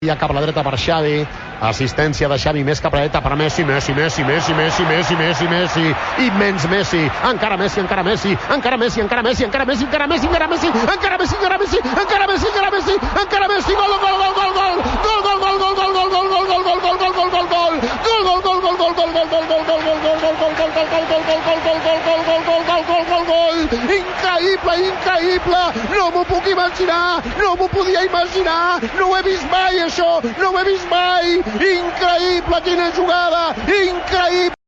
Ja cap a la dreta per Xavi, assistència de Xavi més cap a la dreta per Messi, Messi, immens Messi, encara Messi, encara Messi, encara Messi, encara Messi, encara Messi, encara Messi, encara Messi, encara Messi, encara Messi, encara Messi, encara Messi, encara Messi, gol, gol, gol, gol, gol, gol, gol, gol, gol, gol, gol, gol, gol, gol, gol, gol, gol, gol, gol, increïble, increïble, no m'ho puc imaginar, no m'ho podia imaginar, no ho he vist mai això, no ho he vist mai, increïble, quina jugada, increïble.